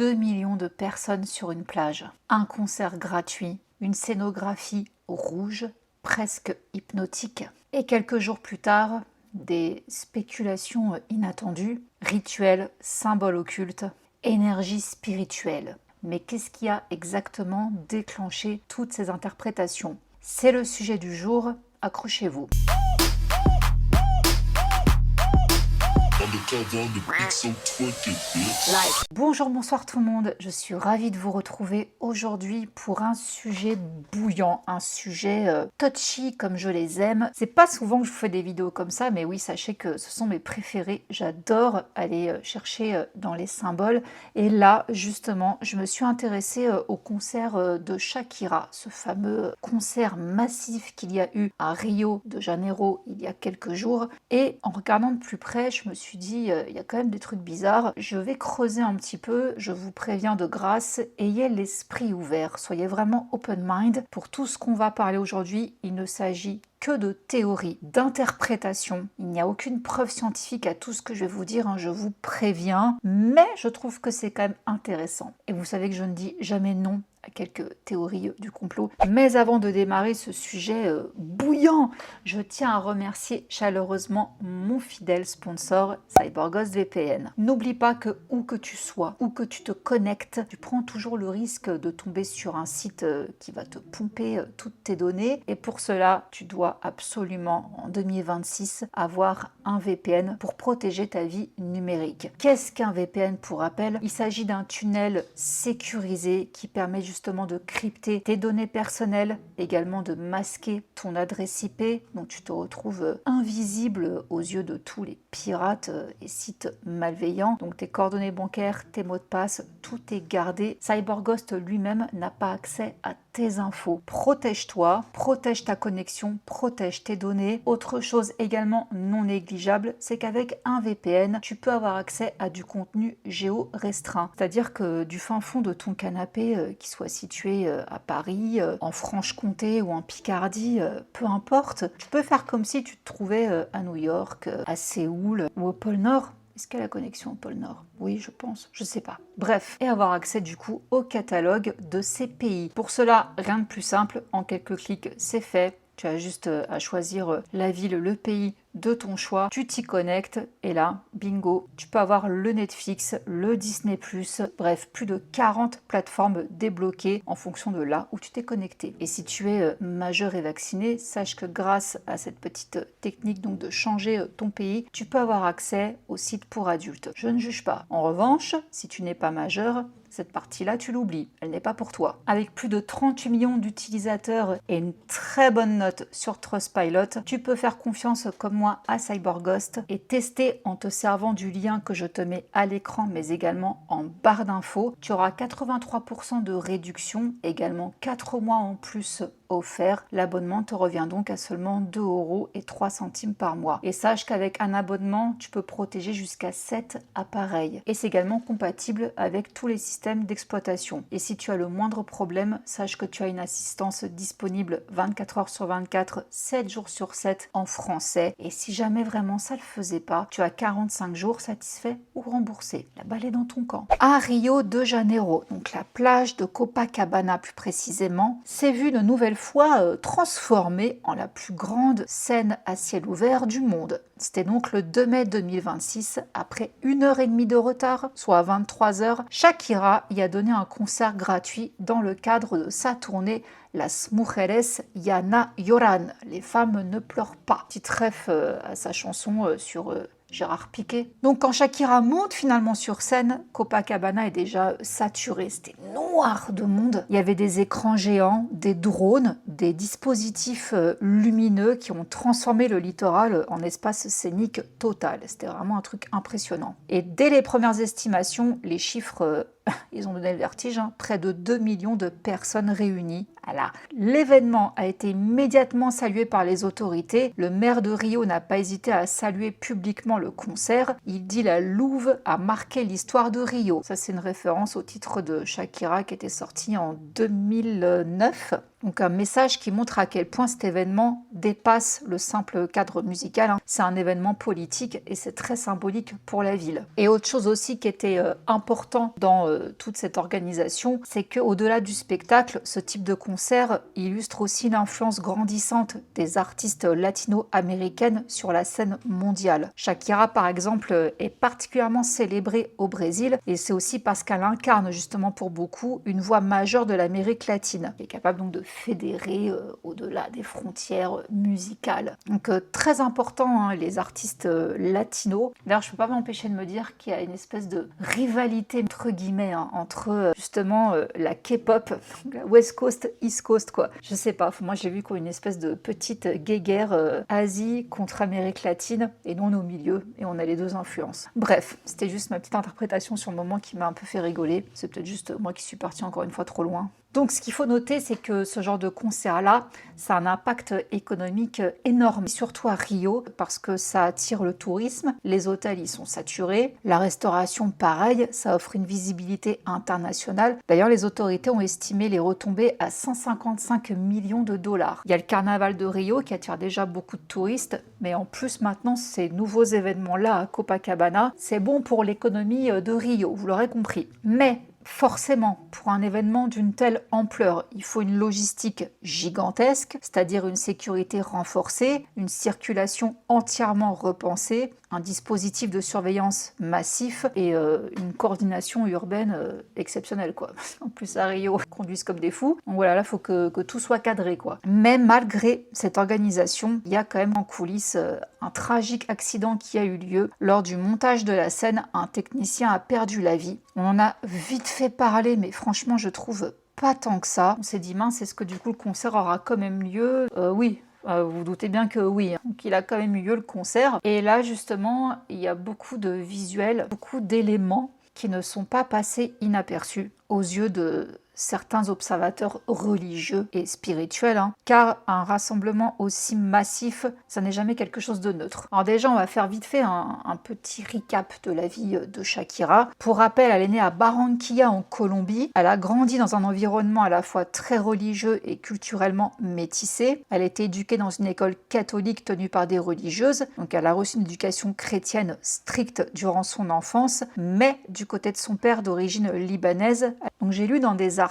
2 millions de personnes sur une plage, un concert gratuit, une scénographie rouge, presque hypnotique. Et quelques jours plus tard, des spéculations inattendues, rituels, symboles occultes, énergie spirituelle. Mais qu'est-ce qui a exactement déclenché toutes ces interprétations? C'est le sujet du jour, accrochez-vous. Bonjour, bonsoir tout le monde, je suis ravie de vous retrouver aujourd'hui pour un sujet bouillant, un sujet touchy comme je les aime. C'est pas souvent que je vous fais des vidéos comme ça, mais oui, sachez que ce sont mes préférés. J'adore aller chercher dans les symboles. Et là, justement, je me suis intéressée au concert de Shakira, ce fameux concert massif qu'il y a eu à Rio de Janeiro il y a quelques jours. Et en regardant de plus près, je me suis dit, il y a quand même des trucs bizarres. Je vais creuser un petit peu, je vous préviens de grâce, ayez l'esprit ouvert, soyez vraiment open mind. Pour tout ce qu'on va parler aujourd'hui, il ne s'agit que de théorie, d'interprétation. Il n'y a aucune preuve scientifique à tout ce que je vais vous dire, hein, je vous préviens, mais je trouve que c'est quand même intéressant. Et vous savez que je ne dis jamais non à quelques théories du complot. Mais avant de démarrer ce sujet bouillant, je tiens à remercier chaleureusement mon fidèle sponsor CyberGhost VPN. N'oublie pas que où que tu sois, où que tu te connectes, tu prends toujours le risque de tomber sur un site qui va te pomper toutes tes données. Et pour cela, tu dois absolument en 2026 avoir un VPN pour protéger ta vie numérique. Qu'est-ce qu'un VPN pour rappel? Il s'agit d'un tunnel sécurisé qui permet justement de crypter tes données personnelles, également de masquer ton adresse IP, donc tu te retrouves invisible aux yeux de tous les pirates et sites malveillants. Donc tes coordonnées bancaires, tes mots de passe, tout est gardé. CyberGhost lui-même n'a pas accès à tes infos. Protège-toi, protège ta connexion, protège tes données. Autre chose également non négligeable, c'est qu'avec un VPN, tu peux avoir accès à du contenu géo-restreint. C'est-à-dire que du fin fond de ton canapé, qui soit situé à Paris, en Franche-Comté ou en Picardie, peu importe, tu peux faire comme si tu te trouvais à New York, à Séoul ou au pôle Nord. Est-ce qu'il y a la connexion au pôle Nord? Oui, je pense, je sais pas. Bref, et avoir accès du coup au catalogue de ces pays. Pour cela, rien de plus simple, en quelques clics, c'est fait. Tu as juste à choisir la ville, le pays de ton choix, tu t'y connectes et là, bingo, tu peux avoir le Netflix, le Disney+, bref, plus de 40 plateformes débloquées en fonction de là où tu t'es connecté. Et si tu es majeur et vacciné, sache que grâce à cette petite technique donc de changer ton pays, tu peux avoir accès aux sites pour adultes. Je ne juge pas. En revanche, si tu n'es pas majeur, cette partie-là, tu l'oublies, elle n'est pas pour toi. Avec plus de 38 millions d'utilisateurs et une très bonne note sur Trustpilot, tu peux faire confiance comme moi à CyberGhost et tester en te servant du lien que je te mets à l'écran, mais également en barre d'infos. Tu auras 83% de réduction, également 4 mois en plus offert. L'abonnement te revient donc à seulement 2,03 € par mois. Et sache qu'avec un abonnement, tu peux protéger jusqu'à 7 appareils. Et c'est également compatible avec tous les systèmes d'exploitation. Et si tu as le moindre problème, sache que tu as une assistance disponible 24 heures sur 24, 7 jours sur 7 en français. Et si jamais vraiment ça le faisait pas, tu as 45 jours satisfaits ou remboursés. La balle est dans ton camp. À Rio de Janeiro, donc la plage de Copacabana plus précisément, s'est vue de nouvelles fois transformée en la plus grande scène à ciel ouvert du monde. C'était donc le 2 mai 2026, après 1h30 de retard, soit 23 h, Shakira y a donné un concert gratuit dans le cadre de sa tournée Las Mujeres Ya No Lloran, les femmes ne pleurent pas. Petite ref à sa chanson sur Gérard Piqué. Donc quand Shakira monte finalement sur scène, Copacabana est déjà saturé, c'était noir de monde. Il y avait des écrans géants, des drones, des dispositifs lumineux qui ont transformé le littoral en espace scénique total. C'était vraiment un truc impressionnant. Et dès les premières estimations, les chiffres ils ont donné le vertige, hein. Près de 2 millions de personnes réunies. Voilà. L'événement a été immédiatement salué par les autorités. Le maire de Rio n'a pas hésité à saluer publiquement le concert. Il dit la Louve a marqué l'histoire de Rio. Ça, c'est une référence au titre de Shakira qui était sorti en 2009. Donc un message qui montre à quel point cet événement dépasse le simple cadre musical. C'est un événement politique et c'est très symbolique pour la ville. Et autre chose aussi qui était important dans toute cette organisation, c'est qu'au-delà du spectacle, ce type de concert illustre aussi l'influence grandissante des artistes latino-américaines sur la scène mondiale. Shakira, par exemple, est particulièrement célébrée au Brésil et c'est aussi parce qu'elle incarne justement pour beaucoup une voix majeure de l'Amérique latine, qui est capable donc de fédérer au-delà des frontières musicales. Donc très important, hein, les artistes latinos. D'ailleurs, je ne peux pas m'empêcher de me dire qu'il y a une espèce de rivalité entre guillemets hein, entre justement la K-pop, la West Coast, East Coast quoi. Je sais pas, moi j'ai vu comme une espèce de petite guéguerre Asie contre Amérique latine et nous on est au milieu et on a les deux influences. Bref, c'était juste ma petite interprétation sur le moment qui m'a un peu fait rigoler. C'est peut-être juste moi qui suis partie encore une fois trop loin. Donc ce qu'il faut noter, c'est que ce genre de concert-là, ça a un impact économique énorme, surtout à Rio, parce que ça attire le tourisme, les hôtels ils sont saturés, la restauration pareil, ça offre une visibilité internationale. D'ailleurs, les autorités ont estimé les retombées à 155 millions de dollars. Il y a le carnaval de Rio qui attire déjà beaucoup de touristes, mais en plus maintenant ces nouveaux événements-là à Copacabana, c'est bon pour l'économie de Rio, vous l'aurez compris. Mais forcément, pour un événement d'une telle ampleur, il faut une logistique gigantesque, c'est-à-dire une sécurité renforcée, une circulation entièrement repensée, un dispositif de surveillance massif et une coordination urbaine exceptionnelle, quoi. En plus, à Rio, ils conduisent comme des fous. Donc voilà, là, il faut que tout soit cadré, quoi. Mais malgré cette organisation, il y a quand même en coulisses un tragique accident qui a eu lieu. Lors du montage de la scène, un technicien a perdu la vie. On en a vite fait parler, mais franchement, je trouve pas tant que ça. On s'est dit, mince, est-ce que du coup le concert aura quand même lieu? Oui. Vous vous doutez bien que oui, donc il a quand même eu lieu le concert. Et là justement, il y a beaucoup de visuels, beaucoup d'éléments qui ne sont pas passés inaperçus aux yeux de certains observateurs religieux et spirituels, hein, car un rassemblement aussi massif, ça n'est jamais quelque chose de neutre. Alors déjà, on va faire vite fait un petit recap de la vie de Shakira. Pour rappel, elle est née à Barranquilla en Colombie. Elle a grandi dans un environnement à la fois très religieux et culturellement métissé. Elle a été éduquée dans une école catholique tenue par des religieuses, donc elle a reçu une éducation chrétienne stricte durant son enfance, mais du côté de son père d'origine libanaise. Donc j'ai lu dans des articles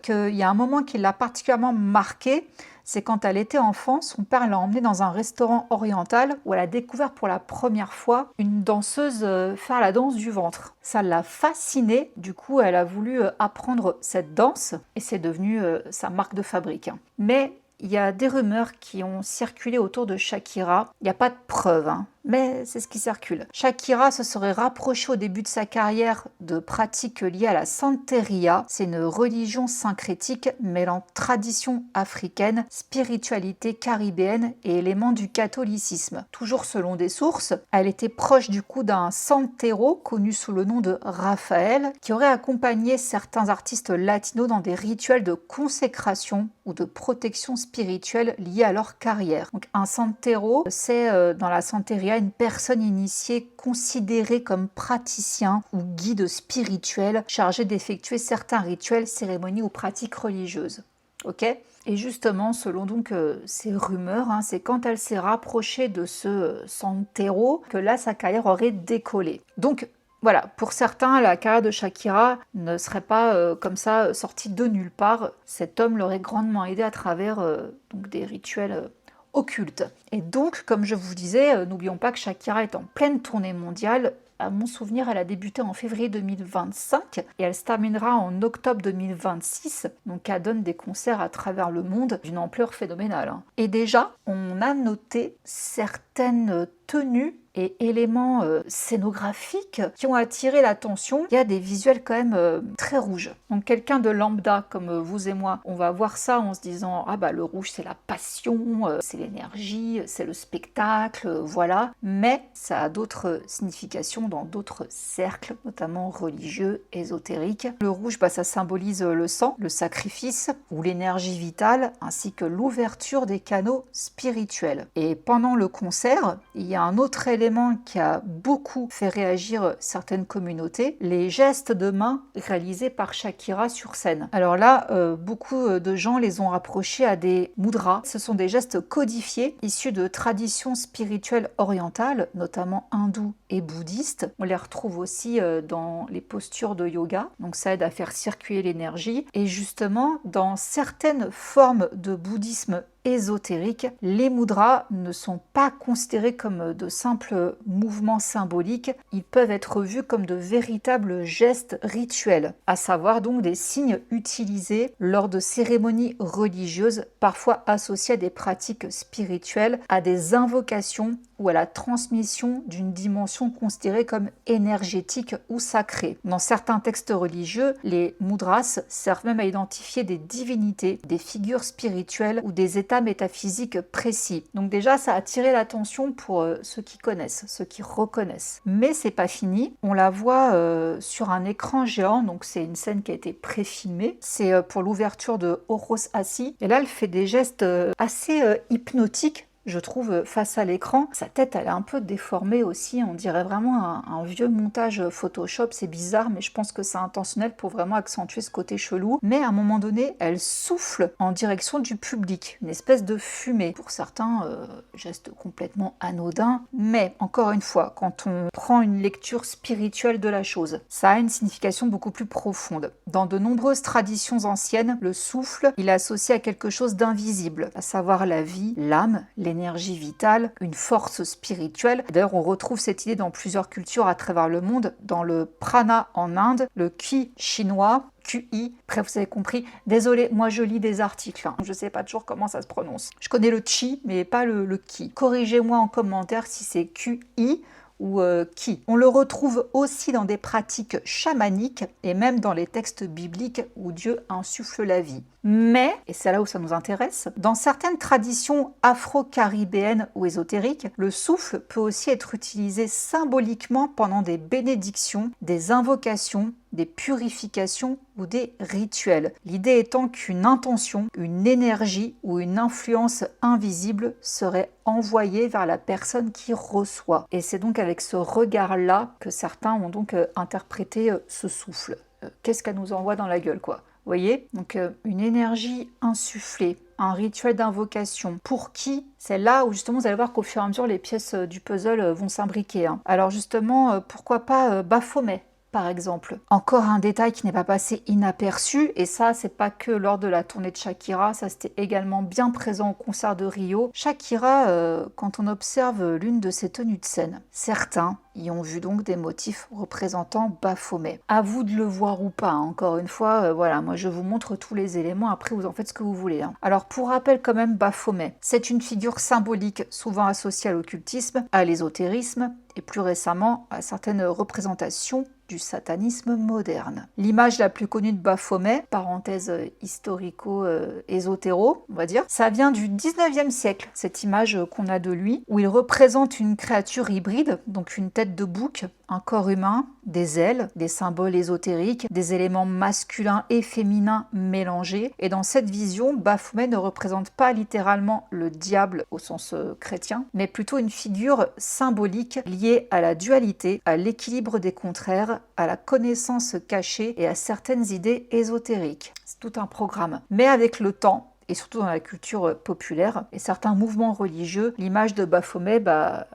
qu'il y a un moment qui l'a particulièrement marquée, c'est quand elle était enfant, son père l'a emmenée dans un restaurant oriental où elle a découvert pour la première fois une danseuse faire la danse du ventre. Ça l'a fascinée, du coup elle a voulu apprendre cette danse et c'est devenu sa marque de fabrique. Mais il y a des rumeurs qui ont circulé autour de Shakira. Il n'y a pas de preuves, hein, mais c'est ce qui circule. Shakira se serait rapprochée au début de sa carrière de pratiques liées à la Santeria. C'est une religion syncrétique mêlant tradition africaine, spiritualité caribéenne et éléments du catholicisme. Toujours selon des sources, elle était proche du coup d'un santero connu sous le nom de Raphaël, qui aurait accompagné certains artistes latinos dans des rituels de consécration ou de protection spirituelle liés à leur carrière. Donc un santero, c'est dans la Santeria une personne initiée considérée comme praticien ou guide spirituel chargé d'effectuer certains rituels, cérémonies ou pratiques religieuses. Ok ? Et justement, selon donc ces rumeurs, hein, c'est quand elle s'est rapprochée de ce santero que là, sa carrière aurait décollé. Donc, voilà, pour certains, la carrière de Shakira ne serait pas comme ça sortie de nulle part. Cet homme l'aurait grandement aidé à travers donc des rituels occultes. Et donc, comme je vous disais, n'oublions pas que Shakira est en pleine tournée mondiale. À mon souvenir, elle a débuté en février 2025 et elle se terminera en octobre 2026. Donc elle donne des concerts à travers le monde d'une ampleur phénoménale, hein. Et déjà, on a noté certaines tenues et éléments scénographiques qui ont attiré l'attention. Il y a des visuels quand même très rouges. Donc quelqu'un de lambda comme vous et moi, on va voir ça en se disant « Ah bah le rouge c'est la passion, c'est l'énergie, c'est le spectacle, voilà ». Mais ça a d'autres significations dans d'autres cercles, notamment religieux, ésotériques. Le rouge, bah, ça symbolise le sang, le sacrifice ou l'énergie vitale, ainsi que l'ouverture des canaux spirituels. Et pendant le concert, il y a un autre élément élément qui a beaucoup fait réagir certaines communautés, les gestes de main réalisés par Shakira sur scène. Alors là, beaucoup de gens les ont rapprochés à des mudras. Ce sont des gestes codifiés issus de traditions spirituelles orientales, notamment hindoues et bouddhistes. On les retrouve aussi dans les postures de yoga, donc ça aide à faire circuler l'énergie. Et justement, dans certaines formes de bouddhisme ésotérique, les mudras ne sont pas considérés comme de simples mouvements symboliques, ils peuvent être vus comme de véritables gestes rituels, à savoir donc des signes utilisés lors de cérémonies religieuses, parfois associées à des pratiques spirituelles, à des invocations ou à la transmission d'une dimension considérée comme énergétique ou sacrée. Dans certains textes religieux, les mudras servent même à identifier des divinités, des figures spirituelles ou des états métaphysiques précis. Donc déjà, ça a attiré l'attention pour ceux qui connaissent, ceux qui reconnaissent. Mais c'est pas fini. On la voit sur un écran géant, donc c'est une scène qui a été pré-filmée. C'est pour l'ouverture de Horos Assi. Et là, elle fait des gestes assez hypnotiques, je trouve, face à l'écran. Sa tête, elle est un peu déformée aussi. On dirait vraiment un vieux montage Photoshop. C'est bizarre, mais je pense que c'est intentionnel pour vraiment accentuer ce côté chelou. Mais à un moment donné, elle souffle en direction du public. Une espèce de fumée. Pour certains, geste complètement anodin. Mais, encore une fois, quand on prend une lecture spirituelle de la chose, ça a une signification beaucoup plus profonde. Dans de nombreuses traditions anciennes, le souffle, il est associé à quelque chose d'invisible, à savoir la vie, l'âme, l'énergie vitale, une force spirituelle. D'ailleurs, on retrouve cette idée dans plusieurs cultures à travers le monde, dans le prana en Inde, le ki chinois, QI, bref, vous avez compris. Désolée, moi je lis des articles, hein. Je sais pas toujours comment ça se prononce. Je connais le chi, mais pas le ki. Corrigez-moi en commentaire si c'est QI ou qui. On le retrouve aussi dans des pratiques chamaniques et même dans les textes bibliques où Dieu insuffle la vie. Mais, et c'est là où ça nous intéresse, dans certaines traditions afro-caribéennes ou ésotériques, le souffle peut aussi être utilisé symboliquement pendant des bénédictions, des invocations, des purifications ou des rituels. L'idée étant qu'une intention, une énergie ou une influence invisible serait envoyée vers la personne qui reçoit. Et c'est donc avec ce regard-là que certains ont donc interprété ce souffle. Qu'est-ce qu'elle nous envoie dans la gueule, quoi? Vous voyez? Donc une énergie insufflée, un rituel d'invocation. Pour qui? C'est là où justement vous allez voir qu'au fur et à mesure les pièces du puzzle vont s'imbriquer, hein. Alors justement, pourquoi pas Baphomet, par exemple. Encore un détail qui n'est pas passé inaperçu, et ça, c'est pas que lors de la tournée de Shakira, ça c'était également bien présent au concert de Rio. Shakira, quand on observe l'une de ses tenues de scène, certains y ont vu donc des motifs représentant Baphomet. À vous de le voir ou pas, hein. Encore une fois, voilà, moi je vous montre tous les éléments, après vous en faites ce que vous voulez, hein. Alors pour rappel quand même, Baphomet, c'est une figure symbolique souvent associée à l'occultisme, à l'ésotérisme, et plus récemment à certaines représentations du satanisme moderne. L'image la plus connue de Baphomet, parenthèse historico-ésotéro, on va dire, ça vient du 19e siècle, cette image qu'on a de lui, où il représente une créature hybride, donc une tête de bouc, un corps humain, des ailes, des symboles ésotériques, des éléments masculins et féminins mélangés. Et dans cette vision, Baphomet ne représente pas littéralement le diable au sens chrétien, mais plutôt une figure symbolique liée à la dualité, à l'équilibre des contraires, à la connaissance cachée et à certaines idées ésotériques. C'est tout un programme. Mais avec le temps, et surtout dans la culture populaire et certains mouvements religieux, l'image de Baphomet,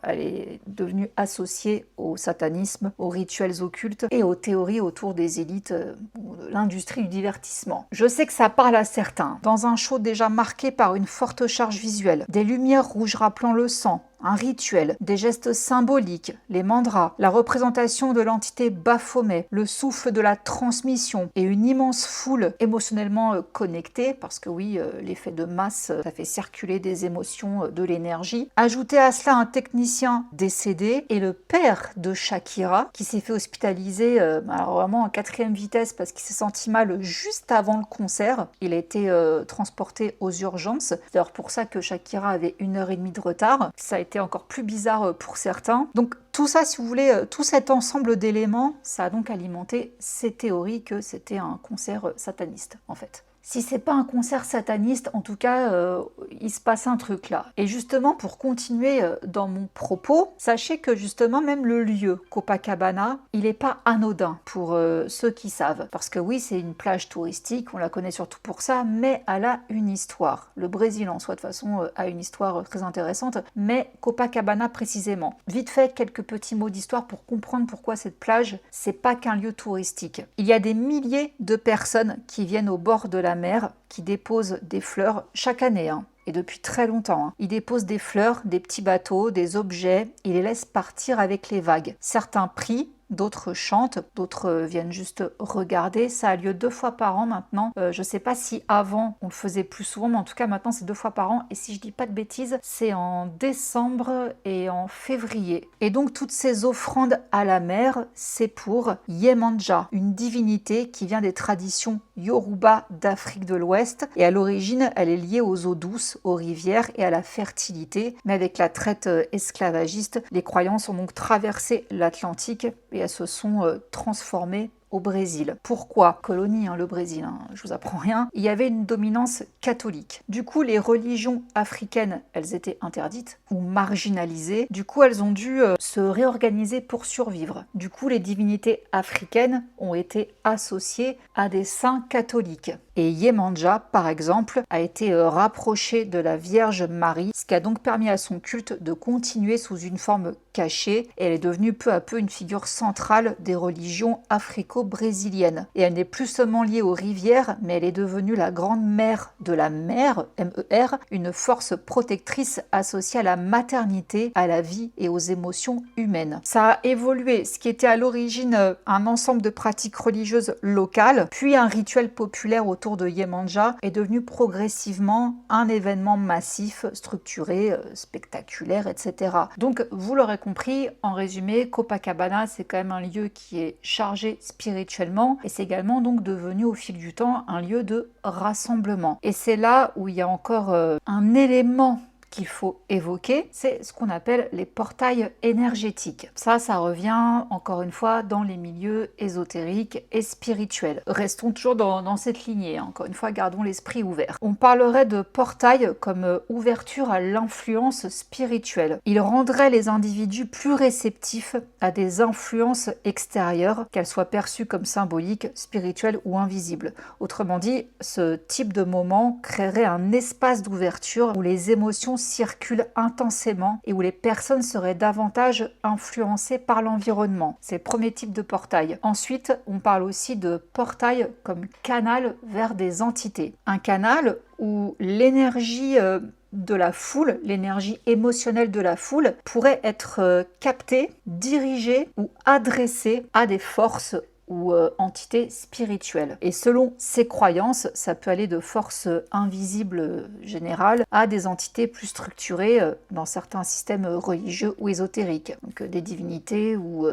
elle est devenue associée au satanisme, aux rituels occultes et aux théories autour des élites ou de l'industrie du divertissement. Je sais que ça parle à certains. Dans un show déjà marqué par une forte charge visuelle, des lumières rouges rappelant le sang, un rituel, des gestes symboliques, les mandras, la représentation de l'entité Baphomet, le souffle de la transmission et une immense foule émotionnellement connectée, parce que oui, l'effet de masse, ça fait circuler des émotions, de l'énergie. Ajouter à cela un technicien décédé et le père de Shakira qui s'est fait hospitaliser, alors vraiment en 4e vitesse parce qu'il s'est senti mal juste avant le concert. Il a été transporté aux urgences. C'est d'ailleurs pour ça que Shakira avait 1h30 de retard. Ça a été encore plus bizarre pour certains. Donc tout ça, si vous voulez, tout cet ensemble d'éléments, ça a donc alimenté ces théories que c'était un concert sataniste, en fait. Si c'est pas un concert sataniste, en tout cas, il se passe un truc là. Et justement, pour continuer dans mon propos, sachez que justement, même le lieu, Copacabana, il n'est pas anodin pour ceux qui savent. Parce que oui, c'est une plage touristique, on la connaît surtout pour ça, mais elle a une histoire. Le Brésil en soi, de toute façon, a une histoire très intéressante, mais Copacabana précisément. Vite fait, quelques petits mots d'histoire pour comprendre pourquoi cette plage, c'est pas qu'un lieu touristique. Il y a des milliers de personnes qui viennent au bord de la mer, qui déposent des fleurs chaque année, hein, et depuis très longtemps. Ils déposent des fleurs, des petits bateaux, des objets, ils les laissent partir avec les vagues. Certains prient, d'autres chantent, d'autres viennent juste regarder. Ça a lieu 2 fois par an maintenant. Je ne sais pas si avant on le faisait plus souvent, mais en tout cas maintenant c'est 2 fois par an. Et si je dis pas de bêtises, c'est en décembre et en février. Et donc toutes ces offrandes à la mer, c'est pour Yemanja, une divinité qui vient des traditions Yoruba d'Afrique de l'Ouest. Et à l'origine, elle est liée aux eaux douces, aux rivières et à la fertilité. Mais avec la traite esclavagiste, les croyances ont donc traversé l'Atlantique et elles se sont transformées au Brésil. Pourquoi? Colonie, le Brésil, je vous apprends rien. Il y avait une dominance catholique. Du coup, les religions africaines, elles étaient interdites ou marginalisées. Du coup, elles ont dû se réorganiser pour survivre. Du coup, les divinités africaines ont été associées à des saints catholiques. Et Yemanja, par exemple, a été rapproché de la Vierge Marie, ce qui a donc permis à son culte de continuer sous une forme cachée. Et elle est devenue peu à peu une figure centrale des religions africo-brésiliennes. Et elle n'est plus seulement liée aux rivières, mais elle est devenue la grande mère de la mer, M-E-R, une force protectrice associée à la maternité, à la vie et aux émotions humaines. Ça a évolué, ce qui était à l'origine un ensemble de pratiques religieuses locales, puis un rituel populaire autour de Yemanja est devenu progressivement un événement massif, structuré, spectaculaire, etc. Donc, vous l'aurez compris, en résumé, Copacabana, c'est quand même un lieu qui est chargé spirituellement et c'est également donc devenu au fil du temps un lieu de rassemblement. Et c'est là où il y a encore un élément qu'il faut évoquer, c'est ce qu'on appelle les portails énergétiques. Ça revient encore une fois dans les milieux ésotériques et spirituels. Restons toujours dans cette lignée, encore une fois, gardons l'esprit ouvert. On parlerait de portail comme ouverture à l'influence spirituelle. Il rendrait les individus plus réceptifs à des influences extérieures, qu'elles soient perçues comme symboliques, spirituelles ou invisibles. Autrement dit, ce type de moment créerait un espace d'ouverture où les émotions circulent intensément et où les personnes seraient davantage influencées par l'environnement. C'est le premier type de portail. Ensuite, on parle aussi de portail comme canal vers des entités. Un canal où l'énergie de la foule, l'énergie émotionnelle de la foule pourrait être captée, dirigée ou adressée à des forces ou entités spirituelles. Et selon ces croyances, ça peut aller de forces invisibles générales à des entités plus structurées dans certains systèmes religieux ou ésotériques, donc des divinités ou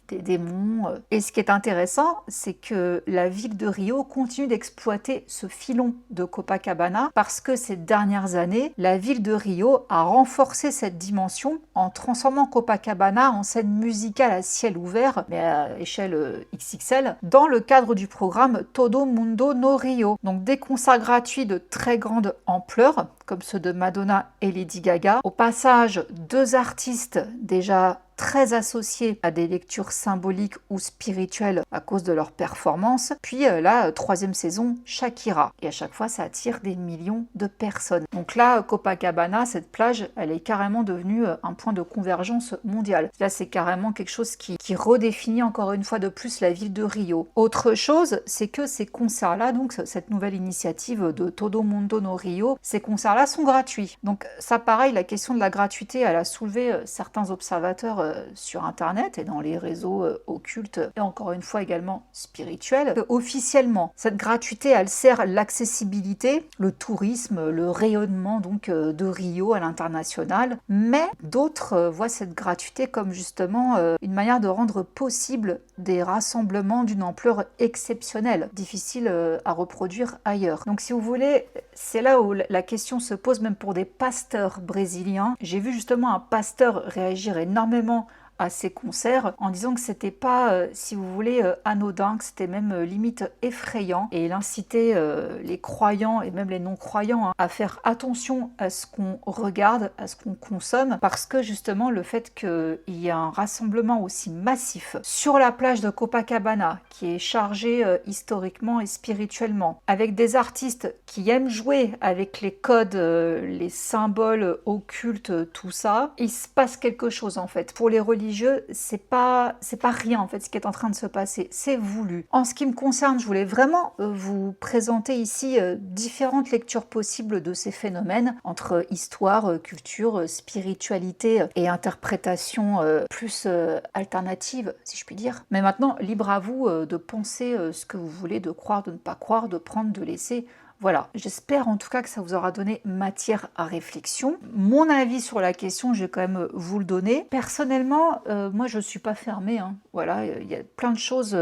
des démons. Et ce qui est intéressant, c'est que la ville de Rio continue d'exploiter ce filon de Copacabana parce que ces dernières années, la ville de Rio a renforcé cette dimension en transformant Copacabana en scène musicale à ciel ouvert, mais à échelle XXL, dans le cadre du programme Todo Mundo no Rio. Donc des concerts gratuits de très grande ampleur, comme ceux de Madonna et Lady Gaga. Au passage, 2 artistes déjà très associés à des lectures symboliques ou spirituelles à cause de leur performance. Puis la 3e saison, Shakira. Et à chaque fois, ça attire des millions de personnes. Donc là, Copacabana, cette plage, elle est carrément devenue un point de convergence mondiale. Là, c'est carrément quelque chose qui redéfinit encore une fois de plus la ville de Rio. Autre chose, c'est que ces concerts-là, donc cette nouvelle initiative de Todo Mundo no Rio, ces concerts-là sont gratuits. Donc ça, pareil, la question de la gratuité, elle a soulevé certains observateurs sur Internet et dans les réseaux occultes et encore une fois également spirituels. Officiellement, cette gratuité, elle sert l'accessibilité, le tourisme, le rayonnement donc de Rio à l'international, mais d'autres voient cette gratuité comme justement une manière de rendre possible des rassemblements d'une ampleur exceptionnelle, difficile à reproduire ailleurs. Donc si vous voulez, c'est là où la question se pose même pour des pasteurs brésiliens. J'ai vu justement un pasteur réagir énormément à ses concerts en disant que c'était pas, si vous voulez, anodin, que c'était même limite effrayant, et il incitait les croyants et même les non-croyants hein, à faire attention à ce qu'on regarde, à ce qu'on consomme, parce que justement le fait qu'il y ait un rassemblement aussi massif sur la plage de Copacabana, qui est chargé historiquement et spirituellement, avec des artistes qui aiment jouer avec les codes, les symboles occultes, tout ça, il se passe quelque chose en fait. Pour les religieux, c'est pas rien en fait ce qui est en train de se passer, c'est voulu. En ce qui me concerne, je voulais vraiment vous présenter ici différentes lectures possibles de ces phénomènes entre histoire, culture, spiritualité et interprétation plus alternative, si je puis dire. Mais maintenant, libre à vous de penser ce que vous voulez, de croire, de ne pas croire, de prendre, de laisser. Voilà, j'espère en tout cas que ça vous aura donné matière à réflexion. Mon avis sur la question, je vais quand même vous le donner. Personnellement, moi je ne suis pas fermée. Hein. Voilà, il y a plein de choses.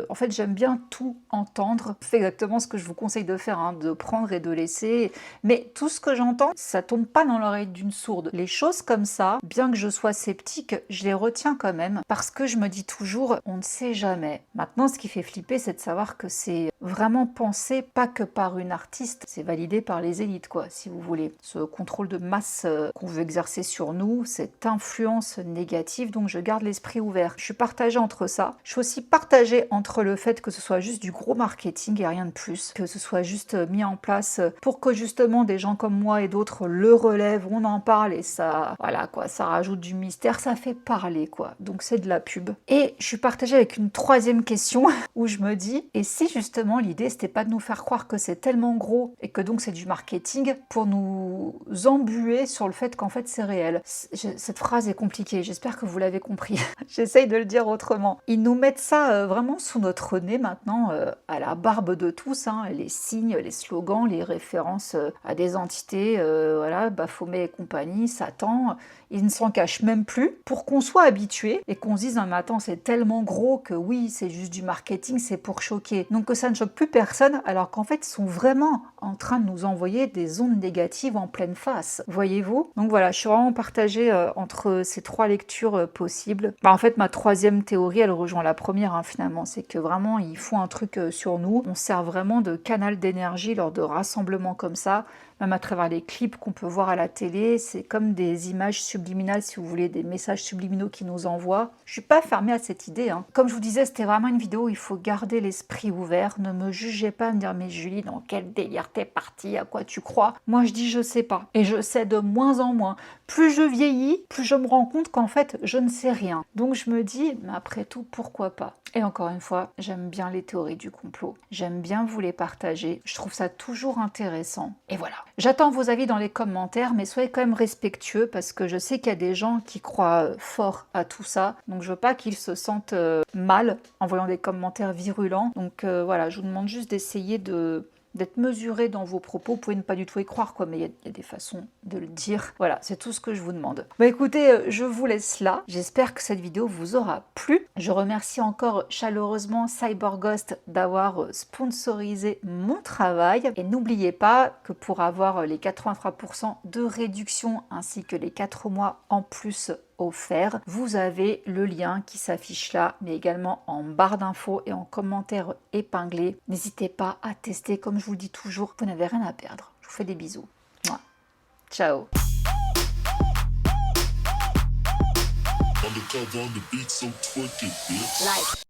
En fait, j'aime bien tout entendre. C'est exactement ce que je vous conseille de faire, hein, de prendre et de laisser. Mais tout ce que j'entends, ça tombe pas dans l'oreille d'une sourde. Les choses comme ça, bien que je sois sceptique, je les retiens quand même parce que je me dis toujours, on ne sait jamais. Maintenant, ce qui fait flipper, c'est de savoir que c'est vraiment pensé pas que par une artiste, c'est validé par les élites, quoi, si vous voulez. Ce contrôle de masse qu'on veut exercer sur nous, cette influence négative, donc je garde l'esprit ouvert. Je suis partagée entre ça. Je suis aussi partagée entre le fait que ce soit juste du gros marketing et rien de plus, que ce soit juste mis en place pour que justement des gens comme moi et d'autres le relèvent, on en parle et ça, voilà quoi, ça rajoute du mystère, ça fait parler quoi. Donc c'est de la pub. Et je suis partagée avec une troisième question où je me dis, et si justement l'idée c'était pas de nous faire croire que c'est tellement gros et que donc c'est du marketing pour nous embuer sur le fait qu'en fait c'est réel. Cette phrase est compliquée, j'espère que vous l'avez compris. J'essaye de le dire autrement. Ils nous mettent ça vraiment sous notre nez maintenant, à la barbe de tous, hein, les signes, les slogans, les références à des entités, voilà, Baphomet et compagnie, Satan, ils ne s'en cachent même plus pour qu'on soit habitué et qu'on se dise non mais attends c'est tellement gros que oui c'est juste du marketing, c'est pour choquer. Donc que ça ne choque plus personne alors qu'en fait ils sont vraiment en train de nous envoyer des ondes négatives en pleine face, voyez-vous. Donc voilà, je suis vraiment partagée entre ces trois lectures possibles. En fait ma troisième théorie elle rejoint la première hein, finalement, c'est que vraiment ils font un truc sur nous, on sert vraiment de canal d'énergie lors de rassemblements comme ça, même à travers les clips qu'on peut voir à la télé, c'est comme des images subliminales si vous voulez, des messages subliminaux qui nous envoient. Je suis pas fermée à cette idée. Hein. Comme je vous disais, c'était vraiment une vidéo où il faut garder l'esprit ouvert, ne me jugez pas, me dire mais Julie, dans quel délire t'es partie, à quoi tu crois? Moi je dis je sais pas, et je sais de moins en moins. Plus je vieillis, plus je me rends compte qu'en fait je ne sais rien. Donc je me dis, mais après tout, pourquoi pas? Et encore une fois, j'aime bien les théories du complot. J'aime bien vous les partager. Je trouve ça toujours intéressant. Et voilà. J'attends vos avis dans les commentaires, mais soyez quand même respectueux parce que je sais qu'il y a des gens qui croient fort à tout ça. Donc je veux pas qu'ils se sentent mal en voyant des commentaires virulents. Donc voilà, je vous demande juste d'essayer d'être mesuré dans vos propos. Vous pouvez ne pas du tout y croire, quoi, mais il y a des façons de le dire. Voilà, c'est tout ce que je vous demande. Bah écoutez, je vous laisse là. J'espère que cette vidéo vous aura plu. Je remercie encore chaleureusement Cyberghost d'avoir sponsorisé mon travail. Et n'oubliez pas que pour avoir les 83% de réduction ainsi que les 4 mois en plus offert, vous avez le lien qui s'affiche là, mais également en barre d'infos et en commentaire épinglé. N'hésitez pas à tester, comme je vous le dis toujours, vous n'avez rien à perdre. Je vous fais des bisous. Mouah. Ciao.